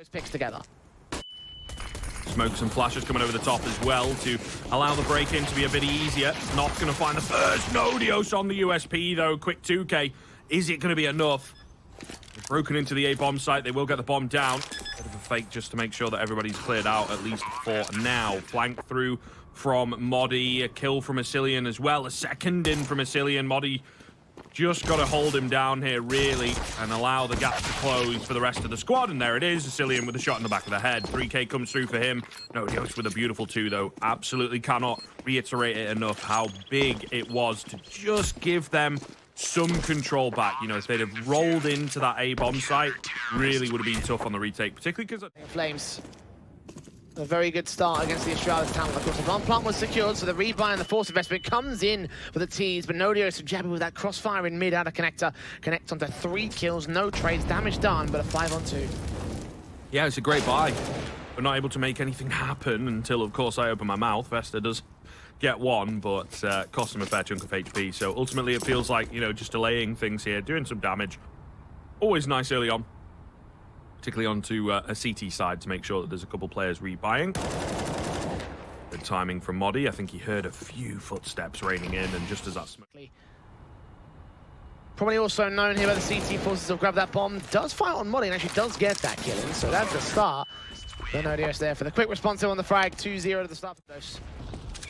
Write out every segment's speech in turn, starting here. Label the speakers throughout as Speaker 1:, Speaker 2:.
Speaker 1: Those picks together.
Speaker 2: Smokes and flashes coming over the top as well to allow the break-in to be a bit easier. Not going to find the first Nodios on the USP though. Quick 2K. Is it going to be enough? They've broken into the A bomb site. They will get the bomb down. Bit of a fake just to make sure that everybody's cleared out, at least for now. Flank through from MODDII. A kill from AcilioN as well. A second in from AcilioN. MODDII just got to hold him down here, really, and allow the gap to close for the rest of the squad. And there it is. AcilioN with a shot in the back of the head. 3K comes through for him. Nodios with a beautiful 2, though. Absolutely cannot reiterate it enough how big it was to just give them some control back. You know, if they'd have rolled into that A bomb site, really would have been tough on the retake, particularly because
Speaker 1: Flames. A very good start against the Astralis Talent. Of course, the bomb plant was secured, so the rebuy and the force investment comes in for the tease. But Nodios and jabbi with that crossfire in mid out of connector. Connect onto 3 kills, no trades, damage done, but a 5-on-2.
Speaker 2: Yeah, it's a great buy. We're not able to make anything happen until, of course, I open my mouth. Vesta does get one, but costs him a fair chunk of HP. So ultimately, it feels like, you know, just delaying things here, doing some damage. Always nice early on. Particularly onto a CT side to make sure that there's a couple players rebuying. Good timing from MODDII. I think he heard a few footsteps raining in, and just as that
Speaker 1: probably also known here by the CT forces will grab that bomb. Does fight on MODDII and actually does get that kill in, so that's the start. The Nodios there for the quick response on the frag. 2-0 to the start.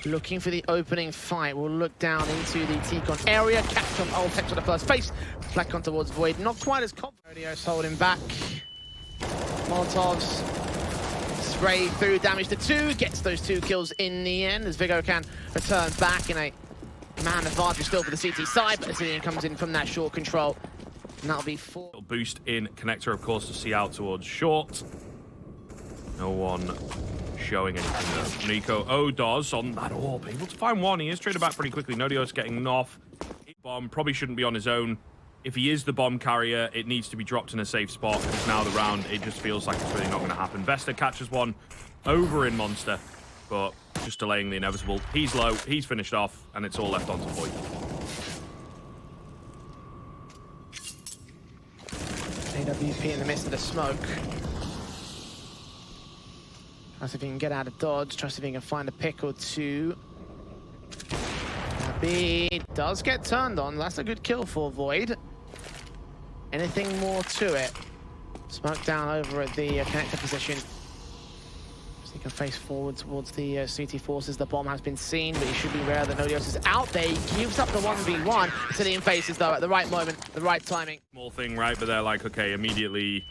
Speaker 1: Looking for the opening fight. We'll look down into the T-con area. Catch on Altekz on the first face. Flack on towards Void. Not quite as confident. Nodios holding back. Molotovs spray through, damage to 2, gets those 2 kills in the end as Vigo can return back in a man advantage still for the CT side, but AcilioN comes in from that short control, and that'll be 4.
Speaker 2: Boost in connector, of course, to see out towards short. No one showing anything though. nicoodoz on that orb, able to find one. He is traded back pretty quickly. Nodios getting Gnøffe. Bomb probably shouldn't be on his own. If he is the bomb carrier, it needs to be dropped in a safe spot, because now the round, it just feels like it's really not going to happen. Vesta catches one over in Monster, but just delaying the inevitable. He's low, he's finished off, and it's all left onto Void.
Speaker 1: AWP in the midst of the smoke. Tries if he can get out of dodge, tries if he can find a pick or 2. B does get turned on. That's a good kill for Void. Anything more to it? Smoke down over at the connector position. So he can face forward towards the CT forces. The bomb has been seen, but he should be rare. The Nodios is out there. He gives up the 1v1. AcilioN faces, though, at the right moment, the right timing.
Speaker 2: Small thing, right? But they're like, okay, immediately,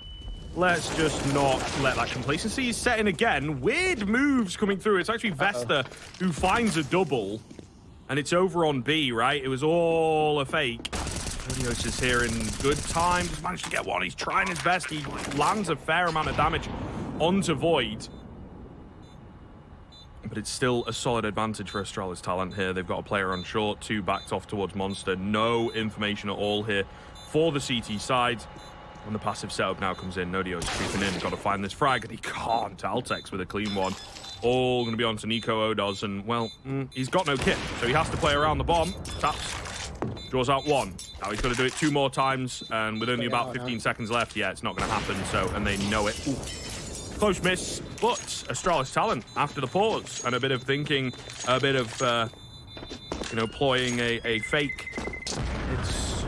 Speaker 2: let's just not let that complacency set in again. Weird moves coming through. It's actually Vesta who finds a double. And it's over on B, right? It was all a fake. Nodios is here in good time. Just managed to get one. He's trying his best. He lands a fair amount of damage onto Void. But it's still a solid advantage for Astralis Talent here. They've got a player on short, 2 backed off towards Monster. No information at all here for the CT side. When the passive setup now comes in, Nodios creeping in. Got to find this frag, and he can't. Altekz with a clean one. All going to be on to nicoodoz, and, well, he's got no kit, so he has to play around the bomb. Taps, draws out 1. Now he's got to do it 2 more times, and with only about 15 seconds left, yeah, it's not going to happen, so, and they know it. Ooh. Close miss, but Astralis Talent, after the pause, and a bit of thinking, a bit of, you know, ploying a fake. It's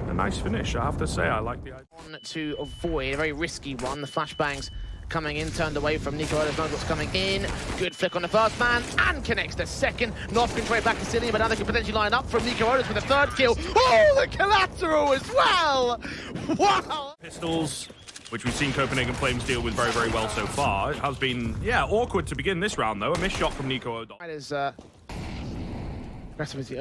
Speaker 2: a nice finish, I have to say. I like the idea.
Speaker 1: On to avoid, a very risky one. The flashbangs coming in, turned away from nicoodoz, knows what's coming in. Good flick on the first man, and connects the second. Gnøffe can trade back to AcilioN, but now they can potentially line up from nicoodoz for the 3rd kill. Oh, the collateral as well! Wow!
Speaker 2: Pistols, which we've seen Copenhagen Flames deal with very, very well so far. It has been, yeah, awkward to begin this round, though. A missed shot from nicoodoz.
Speaker 1: That is, aggressive as you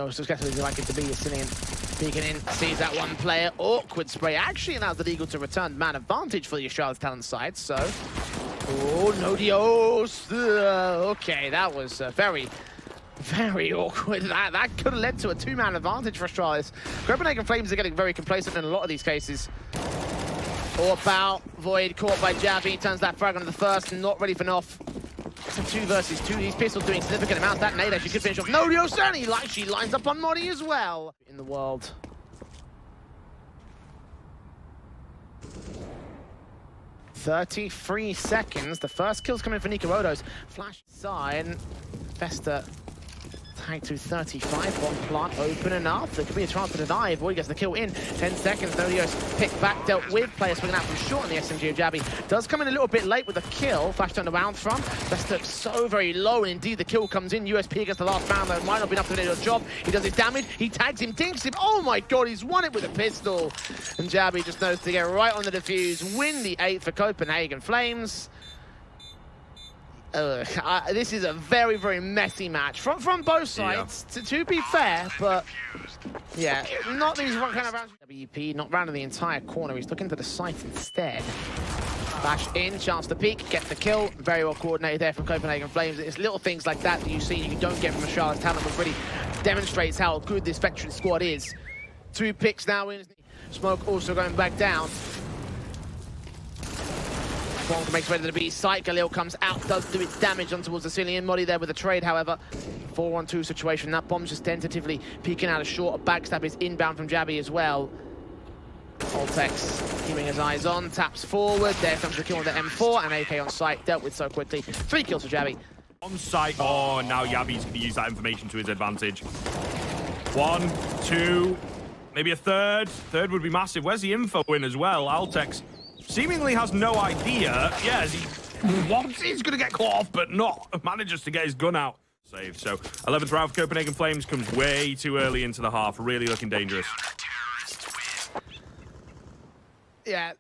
Speaker 1: like it to be. AcilioN peeking in, sees that one player. Awkward spray. Actually allows the deagle to return man advantage for the Astralis Talent side, so... Oh, Nodios! Okay, that was very, very awkward. That could have led to a 2-man advantage for Astralis. Copenhagen Flames are getting very complacent in a lot of these cases. Orp out, Void caught by jabbi, turns that frag onto the first, not ready for Gnøffe. So 2 versus 2, these pistols doing significant amounts. That nade actually could finish off Nodios, and she lines up on MODDII as well. In the world. 33 seconds. The first kill's coming for nicoodoz. Flash side. Festa tagged to 35. Bomb plant open enough. There could be a chance to deny. Void gets the kill in. 10 seconds. Nodios picked back, dealt with. Player swinging out from short on the SMG of jabbi. Does come in a little bit late with a kill. Flash turned around from. Festa so very low, and indeed the kill comes in. USP against the last round, though. Might not be enough to do the job. He does his damage. He tags him, dinks him. Oh my god, he's won it with a pistol. And jabbi just knows to get right on the defuse. Win the 8th for Copenhagen Flames. This is a very, very messy match from both sides, to be fair, but yeah, not these kind of rounds. WP not rounding the entire corner, he's looking to the site instead. Flash in, chance to peek, get the kill. Very well coordinated there from Copenhagen Flames. It's little things like that that you see you don't get from Astralis Talent, but really demonstrates how good this veteran squad is. 2 picks now in. Smoke also going back down. Bonk makes way to the B site. Galil comes out, does do its damage on towards the AcilioN. MODDII there with the trade, however. 4-1-2 situation. That bomb's just tentatively peeking out of short. A backstab is inbound from jabbi as well. Altekz keeping his eyes on, taps forward. There comes the kill with the M4 and AK on site. Dealt with so quickly. 3 kills for jabbi.
Speaker 2: On site. Oh, now jabbi's going to use that information to his advantage. 1, 2, maybe a third. Third would be massive. Where's the info in as well? Altekz seemingly has no idea. Yeah, he's going to get caught off, but not. Manages to get his gun out. Save. So 11th round for Copenhagen Flames comes way too early into the half. Really looking dangerous.
Speaker 1: Yeah,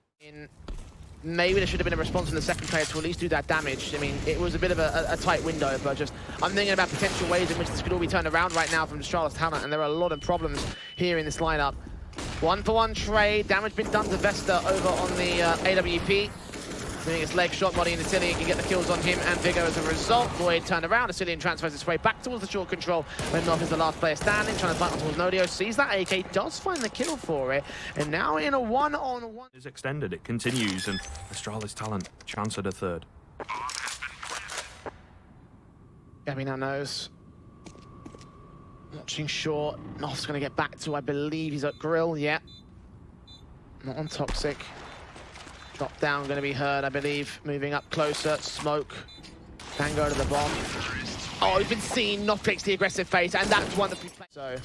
Speaker 1: maybe there should have been a response from the second player to at least do that damage. I mean, it was a bit of a tight window, but just I'm thinking about potential ways in which this could all be turned around right now from Astralis Talent, and there are a lot of problems here in this lineup. 1-for-1 trade, damage been done to Vesta over on the AWP. Doing his leg shot, MODDII and AcilioN can get the kills on him and Viggo as a result. Void turned around, AcilioN transfers his way back towards the short control when Gnøffe is the last player standing, trying to fight on towards Nodios, sees that AK, does find the kill for it, and now in a 1-on-1.
Speaker 2: Is extended, it continues, and Astralis Talent chance at a third.
Speaker 1: jabbi now knows. Watching short, Gnøffe's going to get back to, I believe he's at grill, yeah. Not on toxic. Drop down, going to be heard, I believe. Moving up closer, smoke. Can go to the bomb. Oh, we've been seeing Gnøffe takes the aggressive face, and that's wonderfully played. So,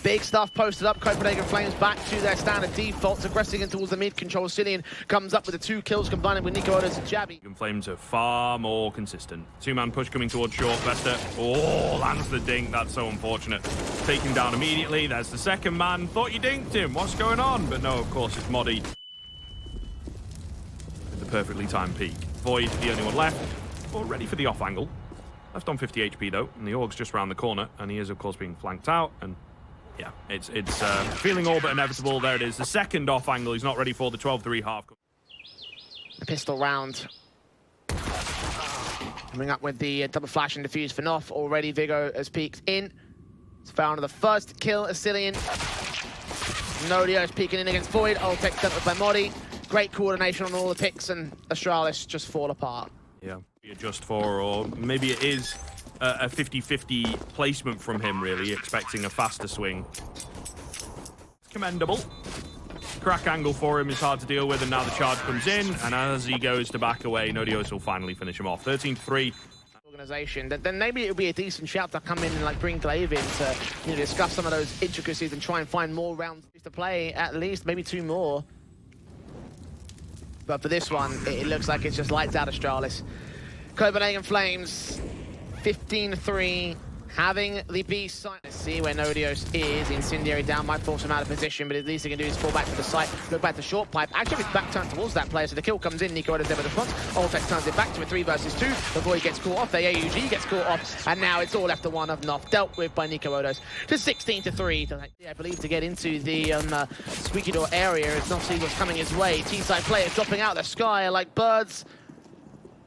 Speaker 1: big stuff posted up. Copenhagen Flames back to their standard defaults, aggressing in towards the mid control. AcilioN comes up with the 2 kills, combining with nicoodoz and jabbi.
Speaker 2: Flames are far more consistent. 2-man push coming towards short. Vesta, oh, lands the dink. That's so unfortunate. Taken down immediately. There's the second man. Thought you dinked him. What's going on? But no, of course, it's MODDII. With the perfectly timed peek. Void, the only one left. All ready for the off angle. Left on 50 HP though, and the Org's just around the corner, and he is of course being flanked out, and yeah, it's feeling all but inevitable. There it is, the second off angle. He's not ready for the 12-3 half.
Speaker 1: The pistol round. Coming up with the double flash and defuse for Gnøffe. Already Viggo has peeked in. It's found the first kill, AcilioN. Nodios peeking in against Void. Altekz dealt with by MODDII. Great coordination on all the picks, and Astralis just fall apart.
Speaker 2: Yeah, adjust for, or maybe it is a 50-50 placement from him, really, expecting a faster swing. It's commendable. Crack angle for him is hard to deal with, and now the charge comes in, and as he goes to back away, Nodios will finally finish him off. 13-3.
Speaker 1: Organization, then maybe it would be a decent shout to come in and like bring Glaive in to discuss some of those intricacies and try and find more rounds to play, at least, maybe 2 more. But for this one, it looks like it's just lights out Astralis. Copenhagen Flames, 15-3, having the B site. Let's see where Nodios is. Incendiary down, might force him out of position, but at least he can do is fall back to the site, look back to short pipe. Actually, his back turned towards that player, so the kill comes in. nicoodoz there with the front. Altekz turns it back to a 3 versus 2. The Void gets caught off, the AUG gets caught off, and now it's all left to one of Gnøffe, dealt with by nicoodoz. To 16-3, I believe, to get into the squeaky door area as Gnøffe sees what's coming his way. T-side players dropping out of the sky like birds.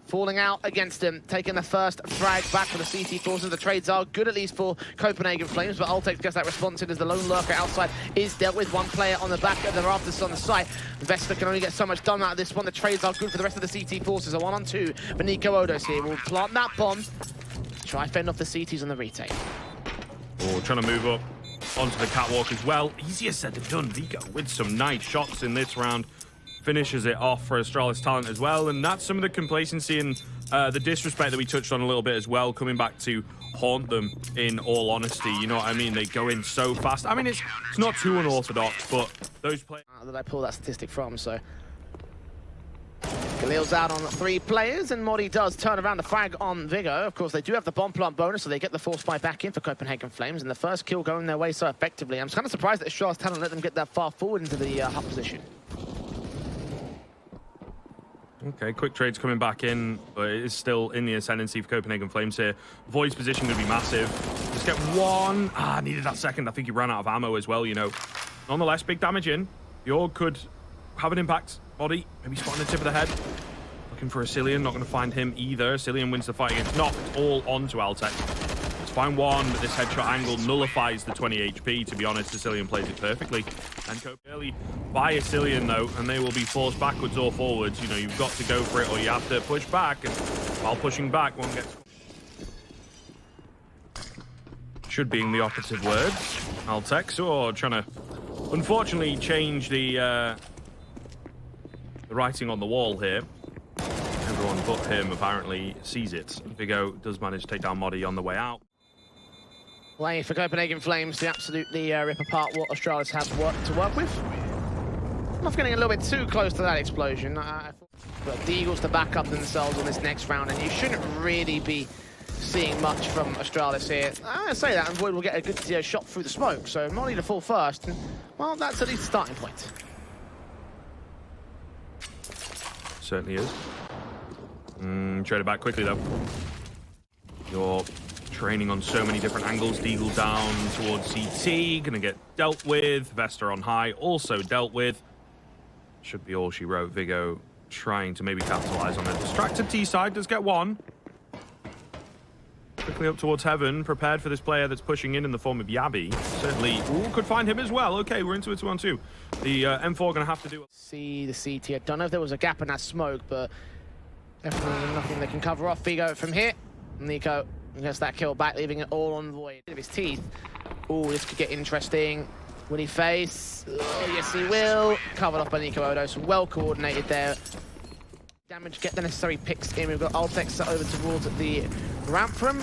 Speaker 1: Falling out against him, taking the first frag back for the CT forces. The trades are good, at least for Copenhagen Flames, but Altekz gets that response in as the lone lurker outside is dealt with. 1 player on the back of the rafters on the site. Vesta can only get so much done out of this one. The trades are good for the rest of the CT forces. A 1-on-2 for nicoodoz here. Will plant that bomb. Try fend off the CTs on the retake.
Speaker 2: Oh, trying to move up onto the catwalk as well. Easier said than done. Viggo with some nice shots in this round. finishes it off for Astralis Talent as well. And that's some of the complacency and the disrespect that we touched on a little bit as well, coming back to haunt them, in all honesty. You know what I mean? They go in so fast. I mean, it's not too unorthodox, but those players...
Speaker 1: That I pull that statistic from, so... Khalil's out on 3 players, and MODDII does turn around the frag on Viggo. Of course, they do have the bomb plant bonus, so they get the force spy back in for Copenhagen Flames, and the first kill going their way so effectively. I'm kind of surprised that Astralis Talent let them get that far forward into the hut position.
Speaker 2: Okay, quick trade's coming back in, but it is still in the ascendancy for Copenhagen Flames here. Void's position going to be massive. Just get one. Needed that second. I think he ran out of ammo as well, you know. Nonetheless, big damage in. The org could have an impact. MODDII, maybe spotting the tip of the head. Looking for AcilioN, not going to find him either. AcilioN wins the fight against Gnøffe. It's all onto Altekz. Let's find one, but this headshot angle nullifies the 20 HP. To be honest, AcilioN plays it perfectly. And early by AcilioN, though, and they will be forced backwards or forwards. You know, you've got to go for it, or you have to push back. And while pushing back, one gets... Should being the operative word. Altekz, or trying to, unfortunately, change the writing on the wall here. Everyone but him apparently sees it. Viggo does manage to take down MODDII on the way out.
Speaker 1: Way for Copenhagen Flames to absolutely rip apart what Astralis has to work with. Not getting a little bit too close to that explosion. But deagles to back up themselves on this next round, and you shouldn't really be seeing much from Astralis here. I say that, and Void will get a good shot through the smoke. So MODDII to fall first, and, well, that's at least a starting point.
Speaker 2: Certainly is. Trade it back quickly, though. You're training on so many different angles. Deagle down towards CT, gonna get dealt with. Vesta on high, also dealt with. Should be all she wrote. Viggo trying to maybe capitalize on the distracted T side. Does get one. Quickly up towards heaven, prepared for this player that's pushing in the form of jabbi. Certainly, could find him as well. Okay, we're into a 2-on-2. The M4 gonna have to do...
Speaker 1: See the CT. I don't know if there was a gap in that smoke, but definitely nothing they can cover off. Viggo from here. niko gets that kill back, leaving it all on Void. Of his teeth. Oh, this could get interesting. Will he face? Oh, yes, he will. Covered off by nicoodoz. Well coordinated there. Damage, get the necessary picks in. We've got Altekz over towards the ramp from.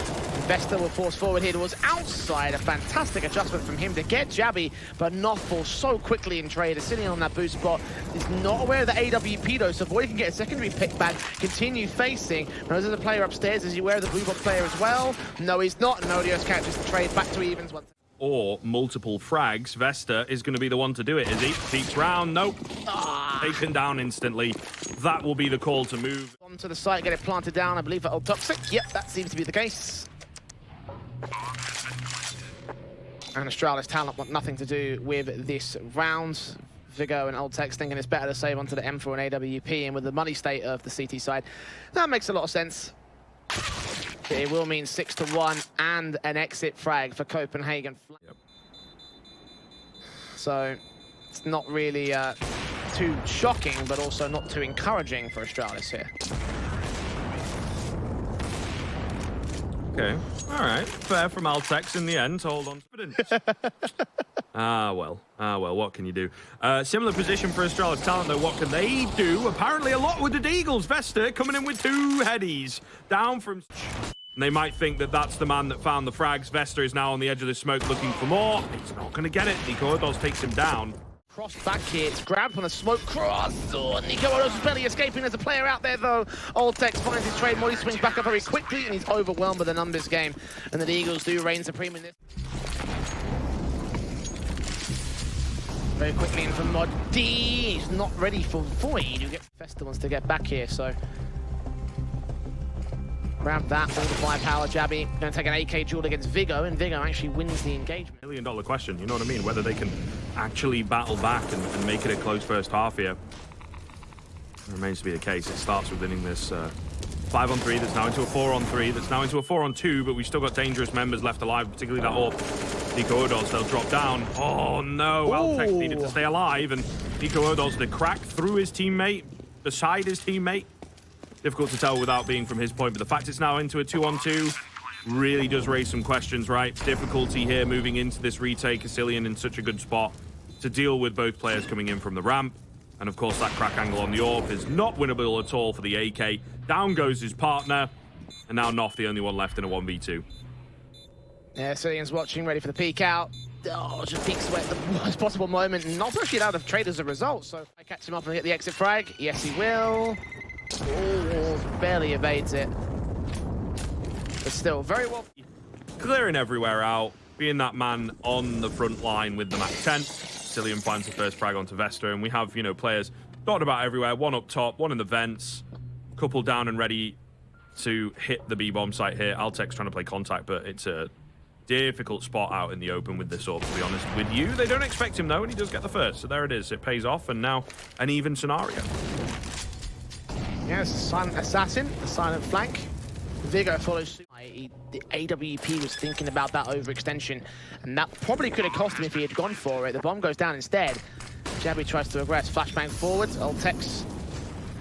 Speaker 1: Vesta will force forward here towards outside. A fantastic adjustment from him to get jabbi, but not fall so quickly in trade. AcilioN on that boost spot is not aware of the AWP though, so Void can get a secondary pick back, continue facing. There's a player upstairs. Is he aware of the blue box player as well? No, he's not. Nodios catches the trade back to evens once.
Speaker 2: Or multiple frags. Vesta is going to be the one to do it, is he? Peeks round. Nope. Taken down instantly. That will be the call to move.
Speaker 1: Onto the site, get it planted down, I believe, for Toxic. Yep, that seems to be the case. And Astralis Talent want nothing to do with this round. Viggo and Altekz thinking it's better to save onto the M4 and AWP, and with the money state of the CT side, that makes a lot of sense. It will mean 6-1 and an exit frag for Copenhagen.
Speaker 2: Yep.
Speaker 1: So it's not really too shocking, but also not too encouraging for Astralis here.
Speaker 2: Okay, all right. Fair from Altekz in the end to hold on to well, what can you do? Similar position for Astralis Talent, though. What can they do? Apparently a lot with the deagles. Vesta coming in with 2 headies. Down from... And they might think that that's the man that found the frags. Vesta is now on the edge of the smoke looking for more. He's not going to get it. nicoodoz takes him down.
Speaker 1: Cross back here. It's grabbed on a smoke cross. Oh, nicoodoz is barely escaping. There's a player out there, though. Altekz finds his trade. MODDII swings back up very quickly, and he's overwhelmed by the numbers game. And the Eagles do reign supreme in this. Very quickly in for MODDII. He's not ready for Void. Vesta wants to get back here, so... Grab that, all the firepower. jabbi going to take an AK duel against Viggo, and Viggo actually wins the engagement.
Speaker 2: $1 million question, you know what I mean? Whether they can actually battle back and make it a close first half here. It remains to be the case. It starts with winning this 5-on-3 that's now into a 4-on-3, that's now into a 4-on-2, but we've still got dangerous members left alive, particularly that AWP. nicoodoz, they'll drop down. Oh no, Altekz needed to stay alive, and nicoodoz, the crack through his teammate, beside his teammate. Difficult to tell without being from his point, but the fact it's now into a 2-on-2 really does raise some questions, right? Difficulty here moving into this retake. AcilioN in such a good spot to deal with both players coming in from the ramp. And of course, that crack angle on the AWP is not winnable at all for the AK. Down goes his partner. And now Gnøffe, the only one left in a 1v2.
Speaker 1: Yeah, AcilioN's watching, ready for the peek out. Oh, just peeks away at the worst possible moment. Not pushing it out of trade as a result. So I catch him up and get the exit frag. Yes, he will. Oh, barely evades it. But still, very well.
Speaker 2: Clearing everywhere out, being that man on the front line with the Mac 10. AcilioN finds the first frag onto Vesta, and we have, you know, players dotted about everywhere. One up top, one in the vents, couple down and ready to hit the B-bomb site here. Altekz trying to play contact, but it's a difficult spot out in the open with this AWP, to be honest with you. They don't expect him, though, and he does get the first. So there it is. It pays off, and now an even scenario.
Speaker 1: Yes, silent assassin, the silent flank. Viggo follows suit. The AWP was thinking about that overextension, and that probably could have cost him if he had gone for it. The bomb goes down instead. jabbi tries to regress. Flashbang forwards. Altekz.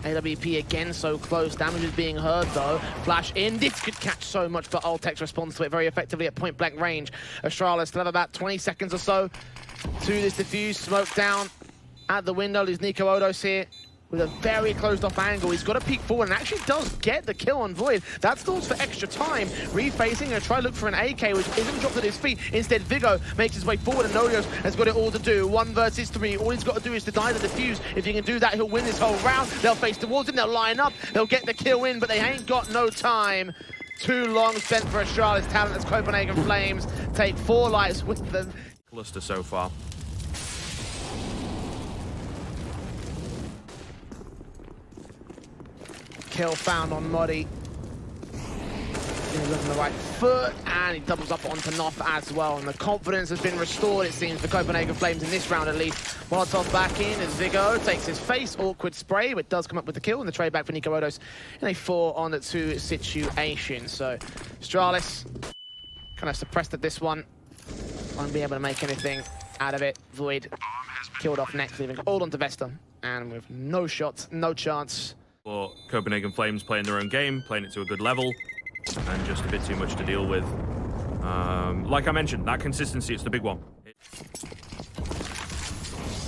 Speaker 1: AWP again so close. Damage is being heard though. Flash in. This could catch so much, but Altekz responds to it very effectively at point blank range. Astralis still have about 20 seconds or so to this defuse. Smoke down at the window. There's nicoodoz here with a very closed off angle. He's got to peek forward and actually does get the kill on Void. That stalls for extra time. Refacing and try to look for an AK, which isn't dropped at his feet. Instead, Viggo makes his way forward and Nodios has got it all to do. 1 versus 3. All he's got to do is to die the defuse. If he can do that, he'll win this whole round. They'll face towards him, they'll line up, they'll get the kill in, but they ain't got no time. Too long spent for Astralis Talent as Copenhagen Flames take 4 lives with them.
Speaker 2: Cluster so far.
Speaker 1: Kill found on MODDII. He's looking the right foot, and he doubles up onto Gnøffe as well. And the confidence has been restored, it seems, for Copenhagen Flames in this round at least. Molotov back in as Viggo takes his face. Awkward spray, but does come up with the kill. And the trade back for nicoodoz in a 4-on-2 situation. So Astralis kind of suppressed at this one. Won't be able to make anything out of it. Void killed off next, leaving all onto Vesta. And with no shots, no chance.
Speaker 2: But Copenhagen Flames playing their own game, playing it to a good level, and just a bit too much to deal with. Like I mentioned, that consistency, it's the big one.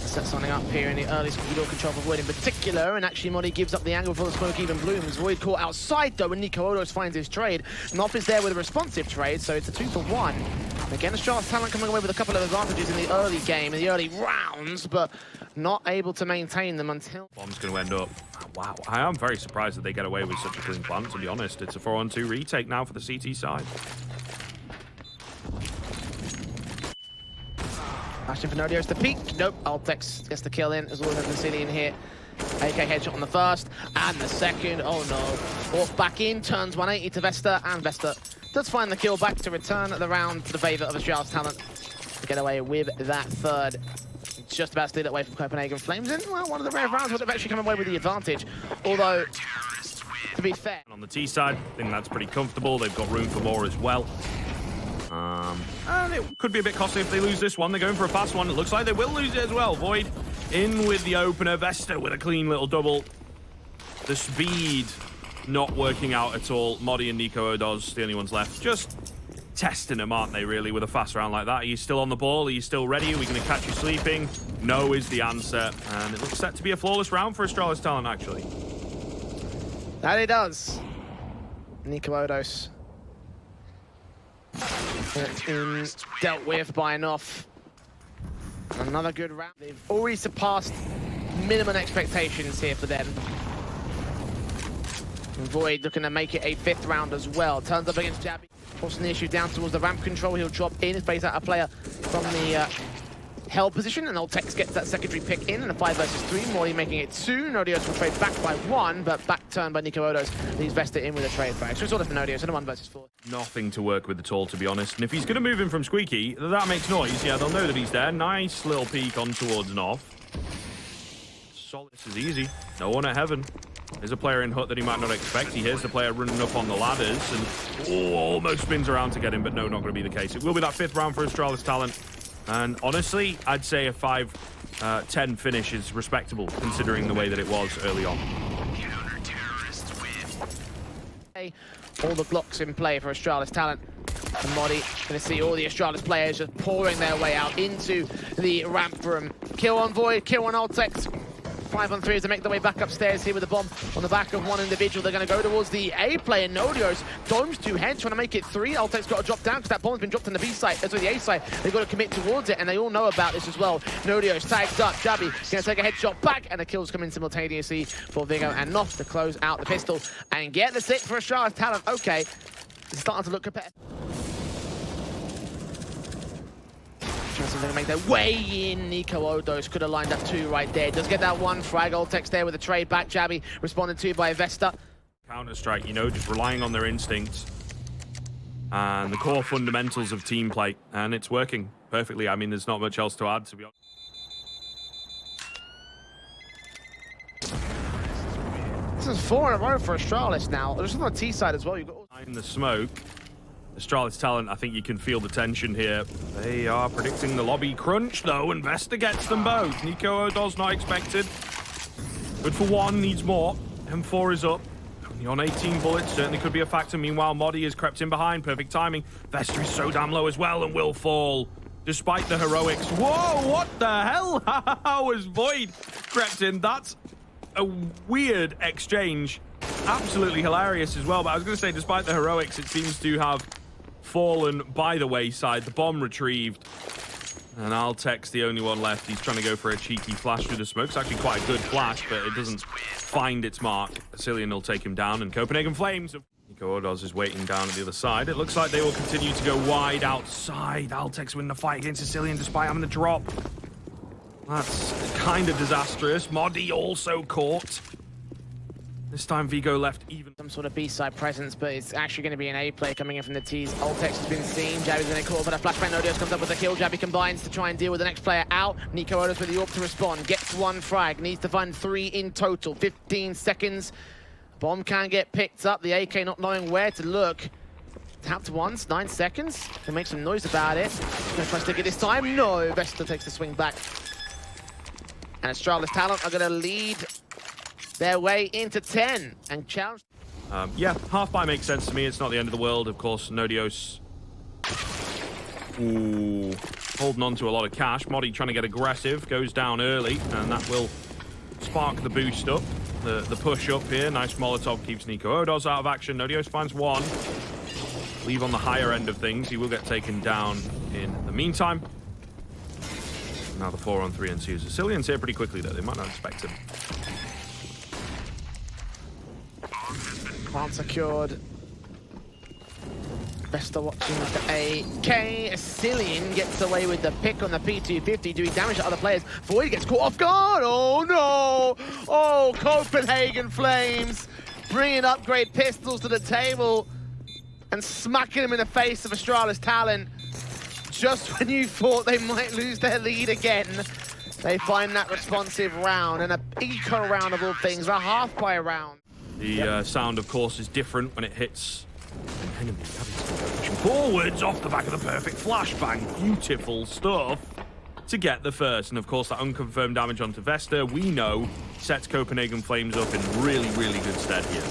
Speaker 1: Set something up here in the early door control for Void in particular, and actually MODDII gives up the angle before the smoke even blooms. Void caught outside though, and nicoodoz finds his trade. Gnøffe is there with a responsive trade, so it's a 2-for-1. Again, Astralis Talent coming away with a couple of advantages in the early game, in the early rounds, but not able to maintain them until...
Speaker 2: Bomb's going to end up. Wow, I am very surprised that they get away with such a clean plant, to be honest. It's a 4-on-2 retake now for the CT side.
Speaker 1: Ashton for Nodios to peek. Nope, Altekz gets the kill in, as well as AcilioN here. AK headshot on the first, and the second. Oh no. Walk back in, turns 180 to Vesta, and Vesta does find the kill back to return the round to the favour of Astralis Talent to get away with that third. Just about to steal it away from Copenhagen Flames, and well, one of the rare rounds would have actually come away with the advantage. Although, to be fair,
Speaker 2: on the T side, I think that's pretty comfortable. They've got room for more as well. And it could be a bit costly if they lose this one. They're going for a fast one. It looks like they will lose it as well. Void in with the opener. Vesta with a clean little double. The speed not working out at all. MODDII and nicoodoz, the only ones left. Just testing them, aren't they, really, with a fast round like that? Are you still on the ball? Are you still ready? Are we going to catch you sleeping? No is the answer. And it looks set to be a flawless round for Astralis Talent, actually.
Speaker 1: That it does. nicoodoz. Dealt with by Gnøffe. Another good round. They've already surpassed minimum expectations here for them. And Void looking to make it a 5th round as well. Turns up against jabbi. Forcing the issue down towards the ramp control. He'll drop in, space out a player from the held position, and Altekz gets that secondary pick in, and a 5 versus 3. MODDII making it 2. Nodios will trade back by 1, but back turn by nicoodoz leaves Vesta in with a trade back. So it's all for Nodios and a 1 versus 4.
Speaker 2: Nothing to work with at all, to be honest. And if he's going to move him from Squeaky, that makes noise. Yeah, they'll know that he's there. Nice little peek on towards Gnøffe. Solid. This is easy. No one at heaven. There's a player in hut that he might not expect. He hears the player running up on the ladders and almost spins around to get him, but no, not going to be the case. It will be that 5th round for Astralis Talent. And honestly, I'd say a 5-10 finish is respectable, considering the way that it was early on.
Speaker 1: All the blocks in play for Astralis Talent. And MODDII going to see all the Astralis players just pouring their way out into the ramp room. Kill on Void, kill on Altekz. 5-on-3 as they make their way back upstairs here with the bomb on the back of one individual. They're going to go towards the A player, Nodios. Domes to head, trying to make it 3. Altekz got to drop down because that bomb's been dropped on the B side, sorry, the A side. They've got to commit towards it, and they all know about this as well. Nodios tagged up, jabbi going to take a headshot back, and the kills come in simultaneously for Viggo and Gnøffe to close out the pistol and get the 6 for Astralis Talent. Okay, it's starting to look competitive. They're going to make their way in. nicoodoz could have lined up 2 right there. Does get that 1 frag. Altekz there with a trade back. jabbi responded to by Vesta.
Speaker 2: Counter-Strike, you know, just relying on their instincts and the core fundamentals of team play, and it's working perfectly. I mean, there's not much else to add, to be honest.
Speaker 1: This is 4 in a row for Astralis now. There's on the T side as well. You've got
Speaker 2: in the smoke. Astralis Talent, I think you can feel the tension here. They are predicting the lobby crunch, though, and Vesta gets them both. nicoodoz not expected. Good for 1, needs more. M4 is up. Only on 18 bullets, certainly could be a factor. Meanwhile, MODDII has crept in behind. Perfect timing. Vesta is so damn low as well and will fall. Despite the heroics. Whoa, what the hell? How has Void crept in? That's a weird exchange. Absolutely hilarious as well. But I was going to say, despite the heroics, it seems to have fallen by the wayside. The bomb retrieved. And Altekz, the only one left. He's trying to go for a cheeky flash through the smoke. It's actually quite a good flash, but it doesn't find its mark. AcilioN will take him down, and Copenhagen Flames. nicoodoz is waiting down at the other side. It looks like they will continue to go wide outside. Altekz win the fight against AcilioN despite having the drop. That's kind of disastrous. MODDII also caught. This time Viggo left even.
Speaker 1: Some sort of B-side presence, but it's actually going to be an A play coming in from the T's. Altekz has been seen. jabbi's going to call, but a flashbang. Nodios comes up with a kill. jabbi combines to try and deal with the next player out. nicoodoz with the AWP to respond. Gets 1 frag. Needs to find 3 in total. 15 seconds. Bomb can get picked up. The AK not knowing where to look. Tapped once. 9 seconds. Can make some noise about it. Going to try to stick it this time. No. Vesta takes the swing back. And Astralis Talent are going to lead their way into 10 and challenge.
Speaker 2: Yeah, half buy makes sense to me. It's not the end of the world. Of course, Nodios holding on to a lot of cash. MODDII trying to get aggressive, goes down early, and that will spark the boost up, the push up here. Nice Molotov keeps nicoodoz out of action. Nodios finds 1. Leave on the higher end of things. He will get taken down in the meantime. Now the 4-on-3 ensues. AcilioN's here pretty quickly, though. They might not expect him.
Speaker 1: Plant secured. Vesta watching the AK. AcilioN gets away with the pick on the P250, doing damage to other players. Void gets caught off guard. Oh no! Oh, Copenhagen Flames bringing upgrade pistols to the table and smacking them in the face of Astralis Talent. Just when you thought they might lose their lead again, they find that responsive round, and an eco round of all things, a half-buy round.
Speaker 2: The sound, of course, is different when it hits an enemy. Pushing forwards off the back of the perfect flashbang. Beautiful stuff to get the first. And, of course, that unconfirmed damage onto Vesta, we know, sets Copenhagen Flames up in really, really good stead here.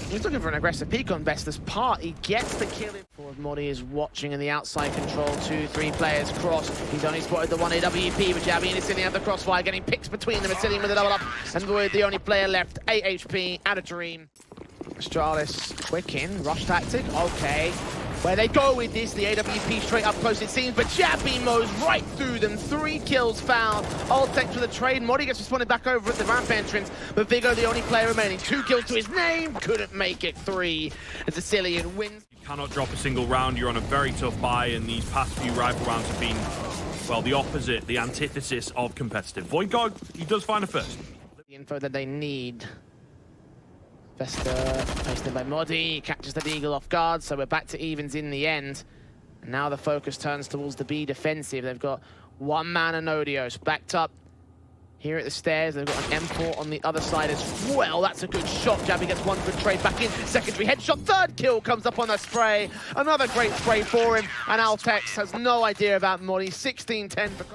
Speaker 1: He's looking for an aggressive peek on Vesta's part. He gets the kill. MODDII is watching in the outside control. 2-3 players cross. He's only spotted the 1 AWP, but jabbi and AcilioN have the crossfire, getting picks between them. AcilioN with a double up, and Void, the only player left. 8 HP, out of dream. Astralis, quick in, rush tactic. Okay. Where they go with this, the AWP straight up close it seems, but jabbi mows right through them. 3 kills found. Altekz with a trade. MODDII gets responded back over at the ramp entrance, but Viggo, the only player remaining. 2 kills to his name, couldn't make it 3 as AcilioN wins.
Speaker 2: You cannot drop a single round. You're on a very tough buy, and these past few rifle rounds have been, well, the opposite, the antithesis of competitive. Void God, he does find a first.
Speaker 1: The info that they need. Vesta placed in by MODDII, catches the deagle off guard, so we're back to evens in the end. And now the focus turns towards the B defensive. They've got 1 man and Nodios backed up here at the stairs. They've got an M4 on the other side as well. That's a good shot. jabbi gets 1 good trade back in. Secondary headshot. 3rd kill comes up on the spray. Another great spray for him. And Altekz has no idea about MODDII. 16-10 for